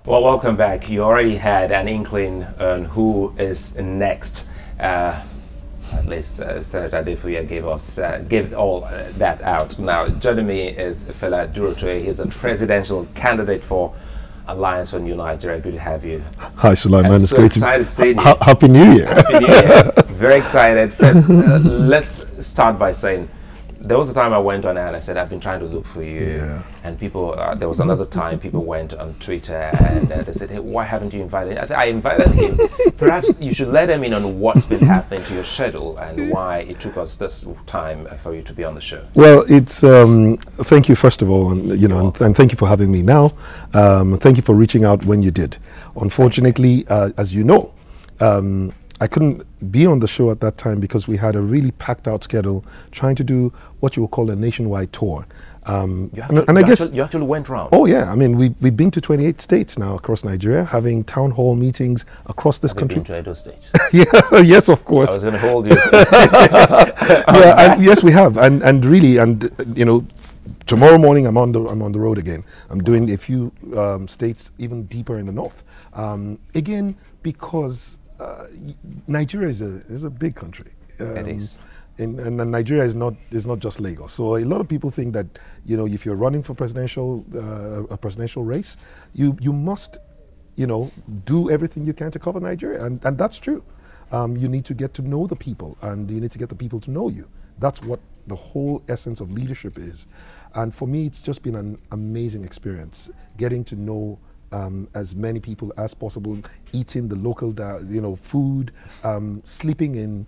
Well, welcome back. You already had an inkling on who is next. At least Senator Adefuye gave all that out. Now, joining me is Fela Durotoye. He's a presidential candidate for Alliance for New Nigeria. Good to have you. Hi, Sulaiman. I'm it's so great excited to see you. Happy New Year. Happy New Year. Very excited. First, let's start by saying, there was a time I went on and I said, I've been trying to look for you. Yeah. And people, there was another time people went on Twitter and they said, hey, why haven't you invited him? I invited him. Perhaps you should let him in on what's been happening to your schedule and why it took us this time for you to be on the show. Well, it's thank you first of all, and thank you for having me now. Thank you for reaching out when you did. Unfortunately, as you know, I couldn't be on the show at that time because we had a really packed out schedule trying to do what you would call a nationwide tour. You actually went round. Oh yeah, I mean we've been to 28 states now across Nigeria, having town hall meetings across this country. Been to Edo States? Yeah, yes, of course. I was going to hold you. Yeah, and yes, we have, and really, tomorrow morning I'm on the road again. I'm doing a few states even deeper in the north. Again, because Nigeria is a big country. It is. And Nigeria is not just Lagos. So a lot of people think that if you're running for a presidential race, you must do everything you can to cover Nigeria, and that's true. You need to get to know the people, and you need to get the people to know you. That's what the whole essence of leadership is. And for me, it's just been an amazing experience getting to know as many people as possible, eating the local food, sleeping in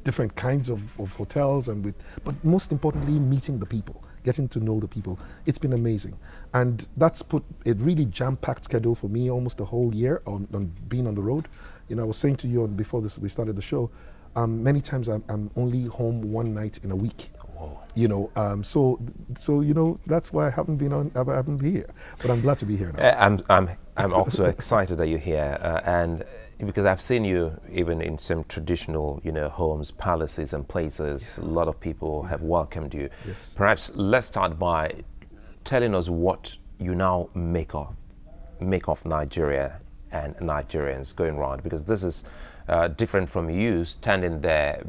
different kinds of hotels, but most importantly meeting the people, getting to know the people. It's been amazing, and that's put a really jam-packed schedule for me almost a whole year on being on the road. I was saying to you before we started the show, many times I'm only home one night in a week. So that's why I haven't been here, but I'm glad to be here now. I'm also excited that you're here, and because I've seen you even in some traditional, homes, palaces, and places. A lot of people have welcomed you. Yes. Perhaps let's start by telling us what you now make of Nigeria and Nigerians going around, because this is different from you standing there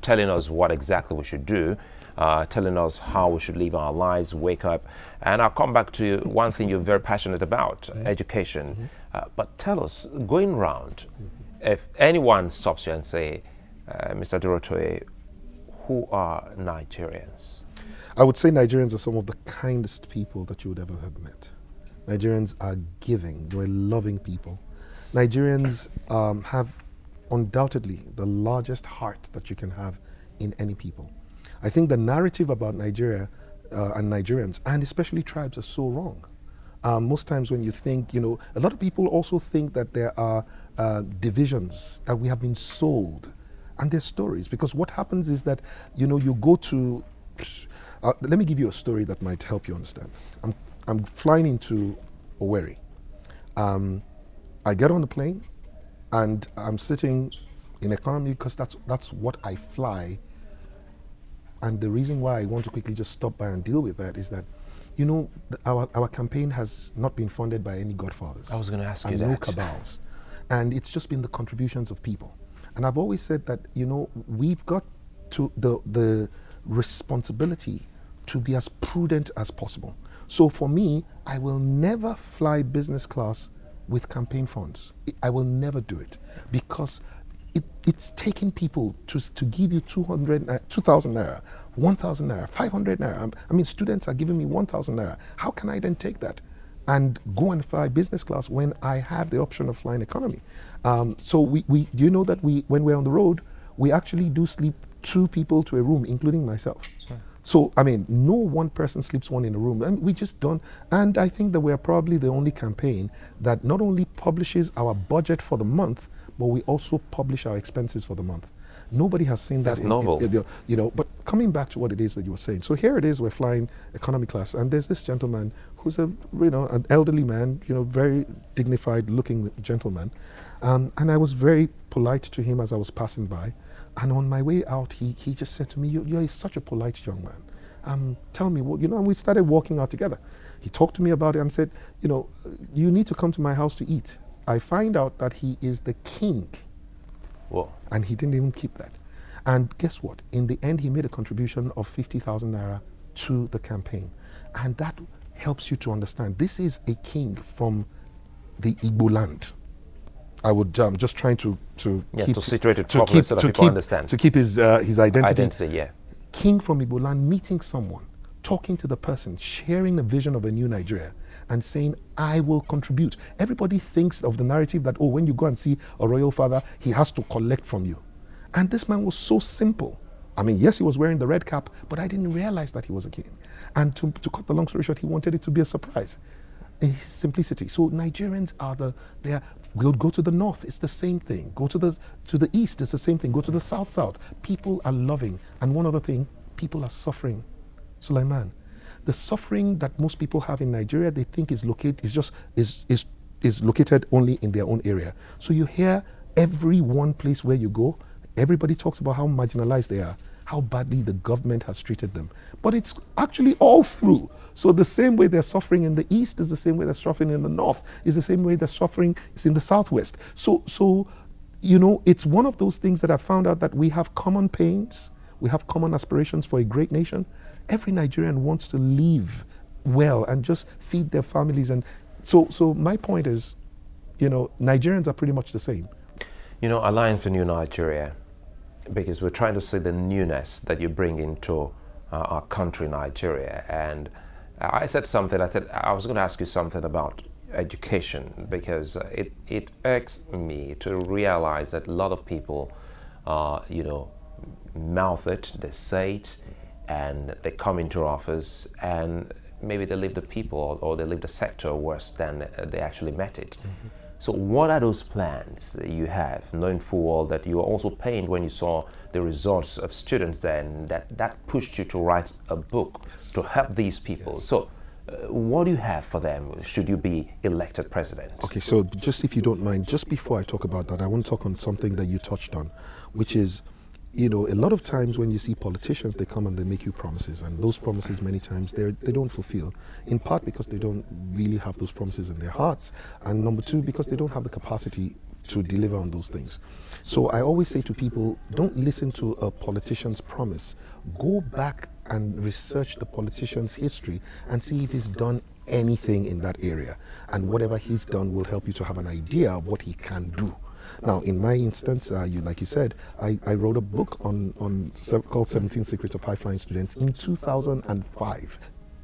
telling us what exactly we should do. Telling us how we should live our lives, wake up. And I'll come back to one thing you're very passionate about, education. But tell us, going round, if anyone stops you and say, Mr. Durotoye, who are Nigerians? I would say Nigerians are some of the kindest people that you would ever have met. Nigerians are giving, they're loving people. Nigerians have undoubtedly the largest heart that you can have in any people. I think the narrative about Nigeria and Nigerians, and especially tribes, are so wrong. Most times when you think, a lot of people also think that there are divisions, that we have been sold. And there's stories, because what happens is that, you go to, let me give you a story that might help you understand. I'm flying into Owerri. I get on the plane, and I'm sitting in economy because that's what I fly. And the reason why I want to quickly just stop by and deal with that is that, our campaign has not been funded by any godfathers. I was going to ask you that. And no cabals. And it's just been the contributions of people. And I've always said that, we've got to the responsibility to be as prudent as possible. So for me, I will never fly business class with campaign funds. I will never do it, because it's taking people to give you 2,000 naira, 1,000 naira, 500 naira. I mean, students are giving me 1,000 naira. How can I then take that and go and fly business class when I have the option of flying economy? So do you know that when we're on the road, we actually do sleep 2 people to a room, including myself. So, I mean, no one person sleeps one in a room, and we just don't. And I think that we're probably the only campaign that not only publishes our budget for the month, but we also publish our expenses for the month. Nobody has seen that. That's novel. But coming back to what it is that you were saying. So here it is, we're flying economy class, and there's this gentleman who's an elderly man, very dignified looking gentleman. And I was very polite to him as I was passing by. And on my way out, he just said to me, you're such a polite young man. Tell me, what, and we started walking out together. He talked to me about it and said, you need to come to my house to eat. I find out that he is the king. Whoa. And he didn't even keep that. And guess what? In the end, he made a contribution of 50,000 naira to the campaign. And that helps you to understand. This is a king from the Igbo land. I would just trying to keep to situate it properly so that people understand. To keep his identity. Yeah. King from Igbo land, meeting someone, talking to the person, sharing the vision of a new Nigeria, and saying, I will contribute. Everybody thinks of the narrative that, oh, when you go and see a royal father, he has to collect from you. And this man was so simple. I mean, yes, he was wearing the red cap, but I didn't realize that he was a king. And to cut the long story short, he wanted it to be a surprise. In his simplicity. So Nigerians we'll go to the north, it's the same thing. Go to the east, it's the same thing. Go to the south. People are loving. And one other thing, people are suffering. Sulaiman, the suffering that most people have in Nigeria, they think is located only in their own area. So you hear every one place where you go, everybody talks about how marginalized they are, how badly the government has treated them. But it's actually all through. So the same way they're suffering in the east is the same way they're suffering in the north, is the same way they're suffering is in the southwest. So it's one of those things that I found out that we have common pains, we have common aspirations for a great nation. Every Nigerian wants to live well and just feed their families. And so my point is, Nigerians are pretty much the same. Alliance for New Nigeria, because we're trying to see the newness that you bring into our country, Nigeria. And I said I was going to ask you something about education, because it irks me to realize that a lot of people, mouth it, they say it, and they come into office and maybe they leave the people or they leave the sector worse than they actually met it. Mm-hmm. So what are those plans that you have, knowing full well that you were also pained when you saw the results of students then, that pushed you to write a book to help these people? Yes. So what do you have for them should you be elected president? Okay, so just if you don't mind, just before I talk about that, I want to talk on something that you touched on, which is, a lot of times when you see politicians, they come and they make you promises, and those promises many times they don't fulfill, in part because they don't really have those promises in their hearts, and number two, because they don't have the capacity to deliver on those things. So I always say to people, don't listen to a politician's promise. Go back and research the politician's history and see if he's done anything in that area, and whatever he's done will help you to have an idea of what he can do. Now, in my instance, like you said, I wrote a book called 17 Secrets of High-Flying Students in 2005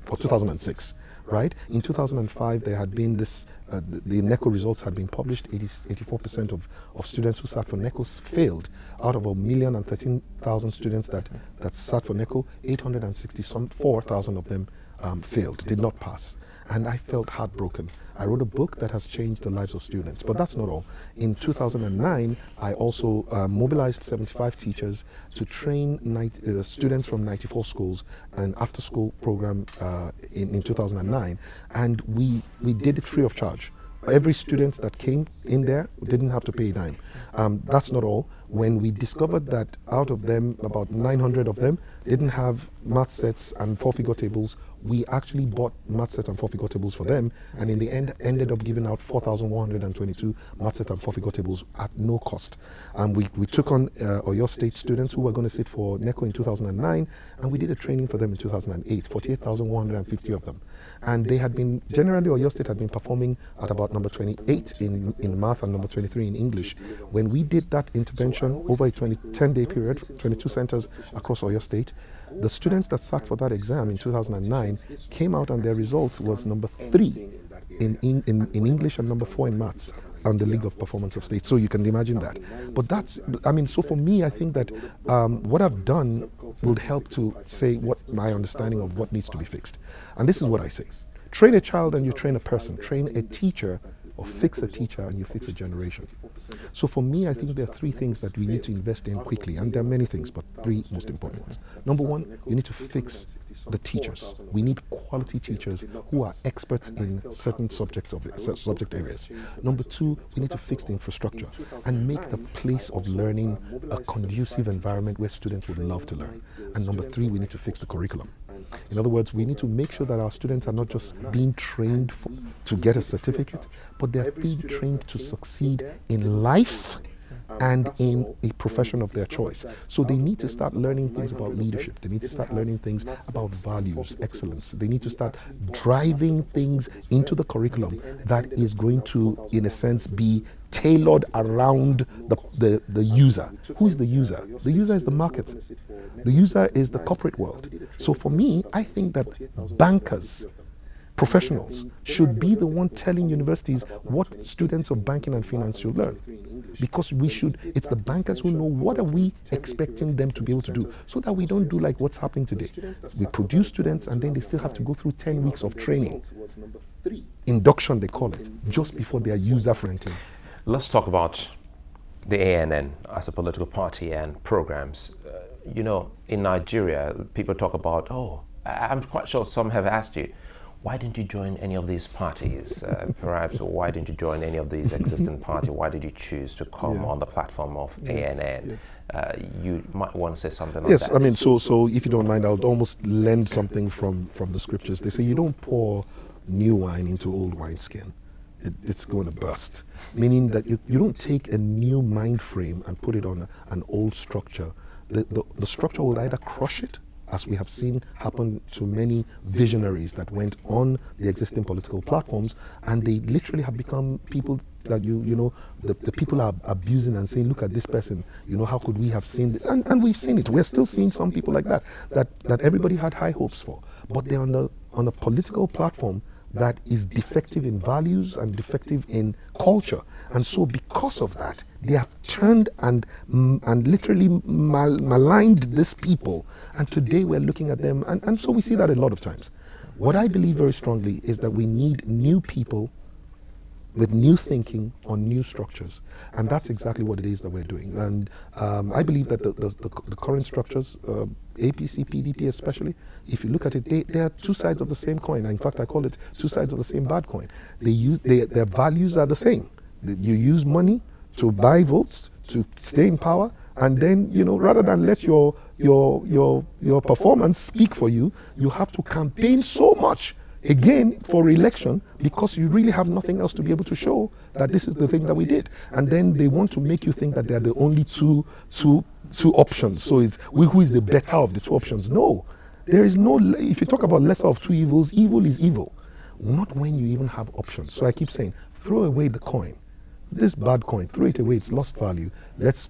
or 2006, right? In 2005, there had been this, the NECO results had been published. 84% of students who sat for NECO failed. Out of 1,013,000 students that sat for NECO, 864,000 of them failed, did not pass. And I felt heartbroken. I wrote a book that has changed the lives of students, but that's not all. In 2009, I also mobilized 75 teachers to train students from 94 schools, an after-school program in 2009, and we did it free of charge. Every student that came in there didn't have to pay a dime. That's not all. When we discovered that out of them, about 900 of them didn't have math sets and four-figure tables, we actually bought math sets and four-figure tables for them, and in the end ended up giving out 4,122 math sets and four-figure tables at no cost. We took on Oyo State students who were going to sit for NECO in 2009, and we did a training for them in 2008, 48,150 of them. And they had been, generally Oyo State had been performing at about number 28 in math and number 23 in English. When we did that intervention over a 10-day period, 22 centers across Oyo State, the students that sat for that exam in 2009 came out and their results was number 3 in English and number 4 in maths on the League of Performance of States. So you can imagine that. But so for me, I think that what I've done will help to say what my understanding of what needs to be fixed. And this is what I say. Train a child and you train a person. Train a teacher or fix a teacher and you fix a generation. So for me, I think there are 3 things that we need to invest in quickly, and there are many things, but 3 most important ones. Number 1, you need to fix the teachers. We need quality teachers who are experts in certain subject areas. Number 2, we need to fix the infrastructure and make the place of learning a conducive environment where students would love to learn. And number 3, we need to fix the curriculum. In other words, we need to make sure that our students are not just being trained to get a certificate, but they're being trained to succeed in life and in a profession of their choice. So they need to start learning things about leadership. They need to start learning things about values, excellence. They need to start driving things into the curriculum that is going to, in a sense, be tailored around the user. Who is the user? The user is the market. The user is the corporate world. So for me, I think that bankers, professionals, should be the one telling universities what students of banking and finance should learn. Because it's the bankers who know what are we expecting them to be able to do, so that we don't do like what's happening today. We produce students and then they still have to go through 10 weeks of training. Induction, they call it, just before they are user-friendly. Let's talk about the ANN as a political party and programs. You know, in Nigeria, people talk about, I'm quite sure some have asked you, why didn't you join any of these parties? Perhaps, or why didn't you join any of these existing parties? Why did you choose to come on the platform of ANN? You might want to say something on that. Yes, I mean, so if you don't mind, I'll almost lend something from the scriptures. They say you don't pour new wine into old wineskin. It's going to burst. Meaning that you don't take a new mind frame and put it on an old structure. The structure will either crush it, as we have seen happen to many visionaries that went on the existing political platforms, and they literally have become people that the people are abusing and saying, look at this person, how could we have seen this? And we've seen it. We're still seeing some people like that everybody had high hopes for, but they're on a political platform that is defective in values and defective in culture. And so because of that, they have turned and literally maligned these people. And today we're looking at them, and so we see that a lot of times. What I believe very strongly is that we need new people with new thinking on new structures. And that's exactly what it is that we're doing. And I believe that the current structures, APC, PDP especially, if you look at it, they are two sides of the same coin. In fact, I call it two sides of the same bad coin. Their values are the same. You use money to buy votes, to stay in power, and then, rather than let your performance speak for you, you have to campaign so much again for re-election because you really have nothing else to be able to show that this is the thing that we did. And then they want to make you think that they are the only two options. So it's who is the better of the two options. No, there is no, if you talk about lesser of two evils, evil is evil. Not when you even have options. So I keep saying, throw away the coin. This bad coin, throw it away, it's lost value. Let's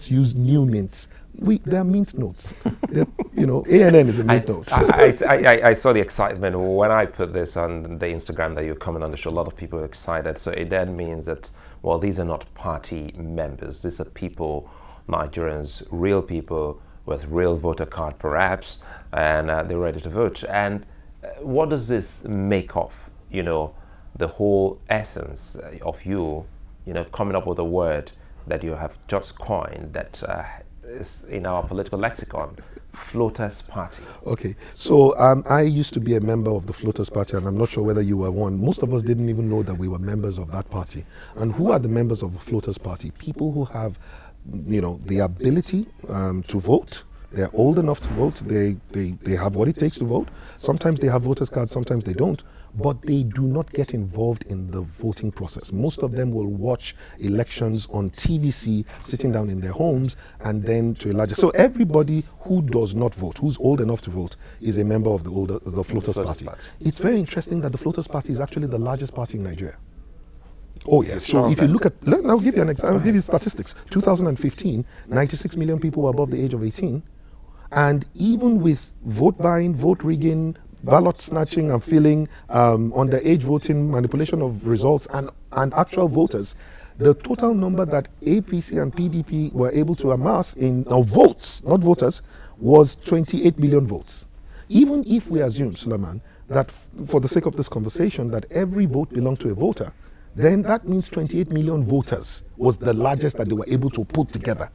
use new mints. They're mint notes. ANN is a mint note. I saw the excitement when I put this on the Instagram that you're coming on the show. A lot of people are excited. So it then means that, well, these are not party members. These are people, Nigerians, real people with real voter card perhaps, and they're ready to vote. And what does this make of, the whole essence of you, coming up with a word that you have just coined that is in our political lexicon, Floaters Party? Okay, so I used to be a member of the Floaters Party, and I'm not sure whether you were one. Most of us didn't even know that we were members of that party. And who are the members of the Floaters Party? People who have, the ability to vote. They're old enough to vote. They have what it takes to vote. Sometimes they have voters cards, sometimes they don't. But they do not get involved in the voting process. Most of them will watch elections on TVC, sitting down in their homes, and then to a larger. So everybody who does not vote, who's old enough to vote, is a member of the Floaters Party. It's very interesting that the Floaters Party is actually the largest party in Nigeria. Oh yes. So if you look at, I'll give you an example. I'll give you statistics. 2015, 96 million people were above the age of 18. And even with vote buying, vote rigging, ballot snatching and filling, underage voting, manipulation of results, and actual voters, the total number that APC and PDP were able to amass in votes, not voters, was 28 million votes. Even if we assume, Suleiman, that for the sake of this conversation, that every vote belonged to a voter, then that means 28 million voters was the largest that they were able to put together.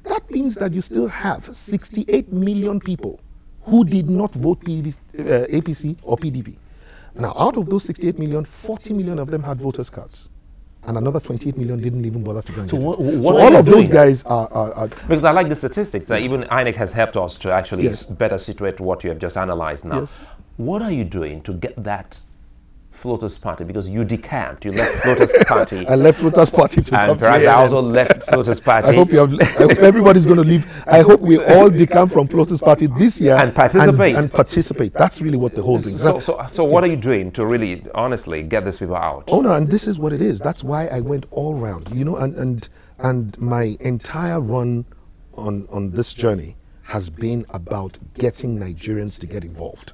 That means that you still have 68 million people who did not vote APC or PDP. Now, out of those 68 million, 40 million of them had voters' cards. and another 28 million didn't even bother to go and So get what it. are So all you of those doing? guys are Because I like the statistics that even INEC has helped us to actually Yes. better situate what you have just analyzed now. Yes. What are you doing to get that Floaters Party? Because you decamped, you left Floaters Party. I left Floaters Party to come And to perhaps I ANN. also left Floaters Party. I hope everybody's going to leave. I hope we all decamp from Floaters Party this year And participate. And participate. That's really what the whole thing is. So what are you doing to really, honestly, get these people out? Oh no, and this is what it is. That's why I went all round, you know, and my entire run on this journey has been about getting Nigerians to get involved.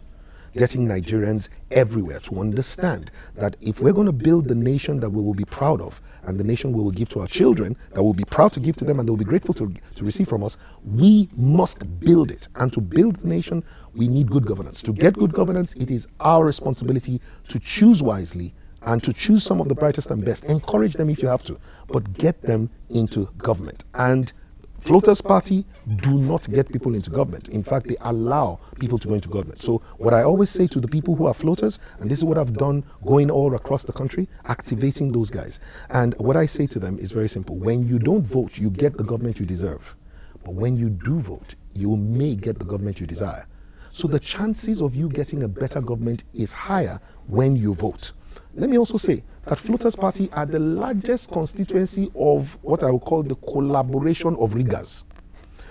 Getting Nigerians everywhere to understand that if we're going to build the nation that we will be proud of, and the nation we will give to our children, that we'll be proud to give to them and they'll be grateful to receive from us, we must build it. And to build the nation, we need good governance. To get good governance, it is our responsibility to choose wisely and to choose some of the brightest and best. Encourage them if you have to, but get them into government. And Floaters Party do not get people into government. In fact, they allow people to go into government. So what I always say to the people who are floaters, and this is what I've done going all across the country, activating those guys. And what I say to them is very simple. When you don't vote, you get the government you deserve. But when you do vote, you may get the government you desire. So the chances of you getting a better government is higher when you vote. Let me also say that Floaters Party are the largest constituency of what I would call the collaboration of riggers.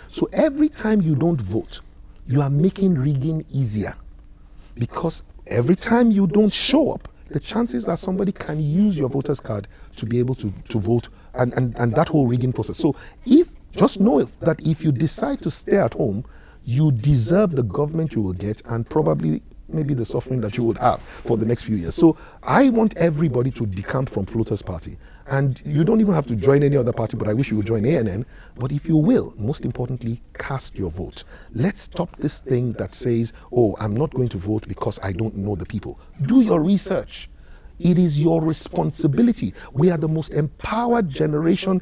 So every time you don't vote, you are making rigging easier. Because every time you don't show up, the chances that somebody can use your voter's card to be able to vote and that whole rigging process. So just know that if you decide to stay at home, you deserve the government you will get and probably maybe the suffering that you would have for the next few years. So I want everybody to decamp from Floaters Party. And you don't even have to join any other party, but I wish you would join ANN. But if you will, most importantly, cast your vote. Let's stop this thing that says, oh, I'm not going to vote because I don't know the people. Do your research. It is your responsibility. We are the most empowered generation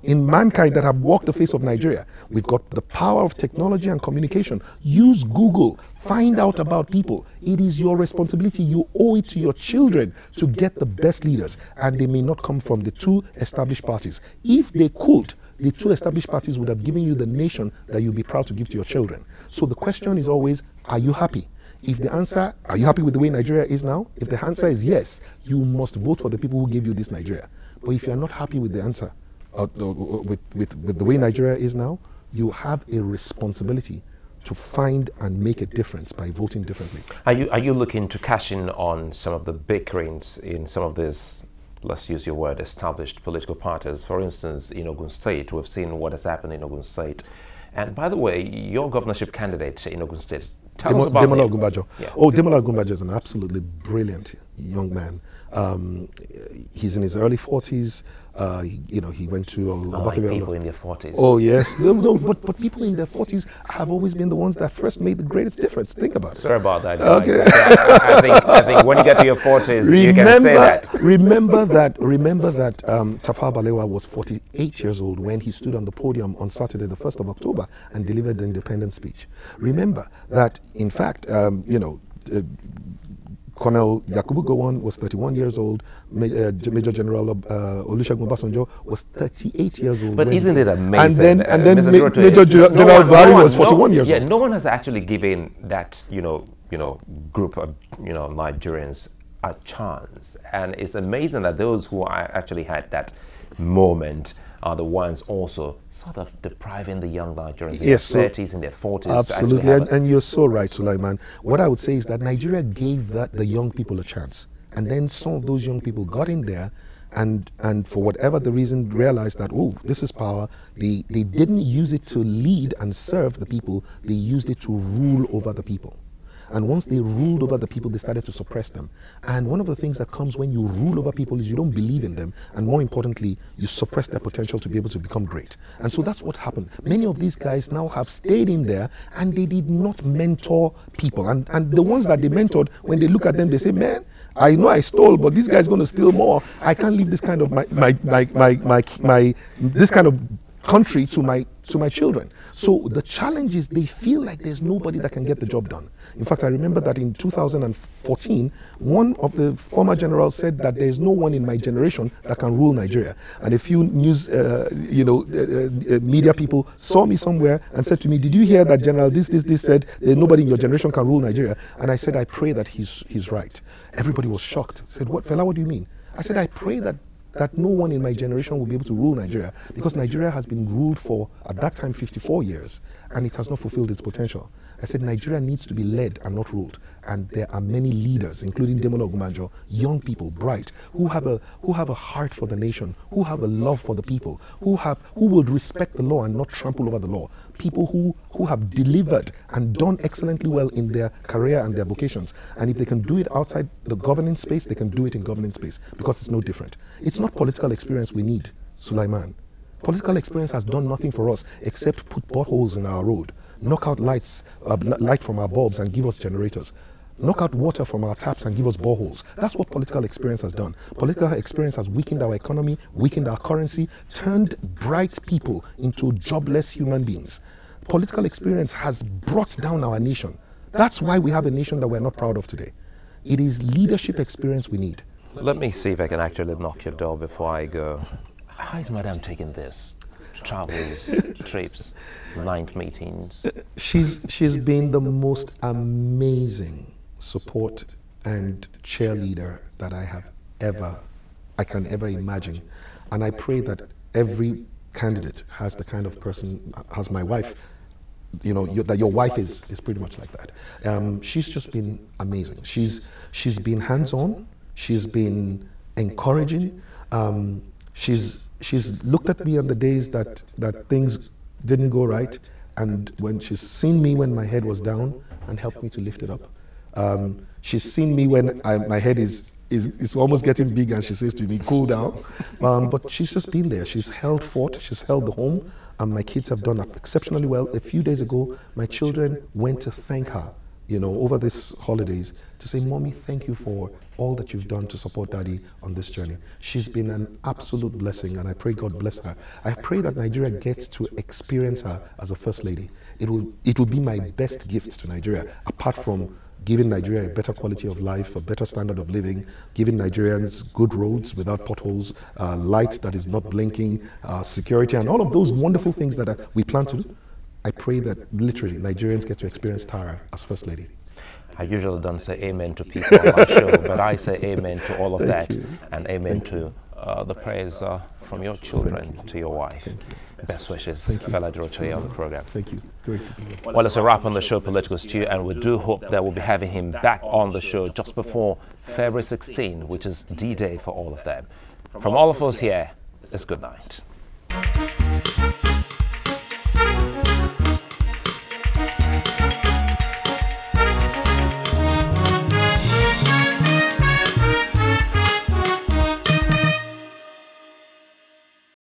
in mankind that have walked the face of Nigeria. We've got the power of technology and communication. Use Google. Find out about people. It is your responsibility. You owe it to your children to get the best leaders. And they may not come from the two established parties. If they could, the two established parties would have given you the nation that you'll be proud to give to your children. So the question is always, are you happy? If the answer, are you happy with the way Nigeria is now? If the answer is yes, you must vote for the people who gave you this Nigeria. But if you're not happy with the answer, with the way Nigeria is now, you have a responsibility to find and make a difference by voting differently. Are you looking to cash in on some of the bickerings in some of these, let's use your word, established political parties? For instance, in Ogun State, we've seen what has happened in Ogun State. And by the way, your governorship candidate in Ogun State, tell us about Demola Ogunbajo. Yeah. Oh, Demola Ogunbajo is an absolutely brilliant young man. He's in his early 40s. He went to like people in their 40s. Oh yes, no, but people in their 40s have always been the ones that first made the greatest difference. Think about it. Sorry about that. Okay. I think when you get to your 40s, you can say that. Remember that Tafawa Balewa was 48 years old when he stood on the podium on Saturday, the 1st of October, and delivered the independence speech. Remember that, in fact, Colonel Yakubu Gowon was 31 years old. Major General Olusegun Obasanjo was 38 years old. But isn't it amazing? And then Mr. Major General Buhari was 41 years old. Yeah, no one has actually given that group of Nigerians a chance, and it's amazing that those who actually had that moment are the ones also sort of depriving the young Nigerians in their 30s and their 40s. Absolutely, and you're so right, Sulaiman. What I would say is that Nigeria gave the young people a chance. And then some of those young people got in there and for whatever the reason realized that, oh, this is power. They didn't use it to lead and serve the people. They used it to rule over the people. And once they ruled over the people, they started to suppress them. And one of the things that comes when you rule over people is you don't believe in them. And more importantly, you suppress their potential to be able to become great. And so that's what happened. Many of these guys now have stayed in there and they did not mentor people. And the ones that they mentored, when they look at them, they say, man, I know I stole, but this guy's going to steal more. I can't leave this kind of this kind of country to to my children. So the challenge is they feel like there's nobody that can get the job done. In fact, I remember that in 2014, one of the former generals said that there's no one in my generation that can rule Nigeria. And a few news, media people saw me somewhere and said to me, did you hear that General this said nobody in your generation can rule Nigeria? And I said, I pray that he's right. Everybody was shocked. Said, what, Fela, what do you mean? I said, I pray that no one in my generation will be able to rule Nigeria, because Nigeria has been ruled for, at that time, 54 years, and it has not fulfilled its potential. I said Nigeria needs to be led and not ruled, and there are many leaders, including Demola Ogunbanjo, young people, bright, who have a heart for the nation, who have a love for the people, who will respect the law and not trample over the law, people who have delivered and done excellently well in their career and their vocations. And if they can do it outside the governing space, they can do it in governing space, because it's no different. It's not political experience we need, Sulaiman. Political experience has done nothing for us except put potholes in our road, knock out light from our bulbs and give us generators, knock out water from our taps and give us boreholes. That's what political experience has done. Political experience has weakened our economy, weakened our currency, turned bright people into jobless human beings. Political experience has brought down our nation. That's why we have a nation that we're not proud of today. It is leadership experience we need. Let me see if I can actually knock your door before I go. How is Madam taking this? Travels, trips, night meetings? She's been the most amazing support and cheerleader that I can ever imagine. And I pray that every candidate has the kind of person, has my wife, that your wife is pretty much like that. She's just been amazing. She's been hands-on. She's been encouraging. She's looked at me on the days that things didn't go right, and when she's seen me when my head was down and helped me to lift it up. She's seen me when my head is almost getting big, and she says to me, cool down. But she's just been there. She's held fort. She's held the home. And my kids have done exceptionally well. A few days ago, my children went to thank her, over these holidays, to say, Mommy, thank you for all that you've done to support Daddy on this journey. She's been an absolute blessing, and I pray God bless her. I pray that Nigeria gets to experience her as a First Lady. It will be my best gift to Nigeria, apart from giving Nigeria a better quality of life, a better standard of living, giving Nigerians good roads without potholes, light that is not blinking, security, and all of those wonderful things that we plan to do. I pray that literally Nigerians get to experience Tara as First Lady. I usually don't say amen to people on my show, but I say amen to all of that, and amen to the prayers from your children to your wife. Best wishes, Fela Durotoye, on the program. Thank you. Great. Well, it's a wrap on the show, Political Stew, and we do hope that we'll be having him back on the show just before February 16, which is D-Day for all of them. From all of us here, it's good night.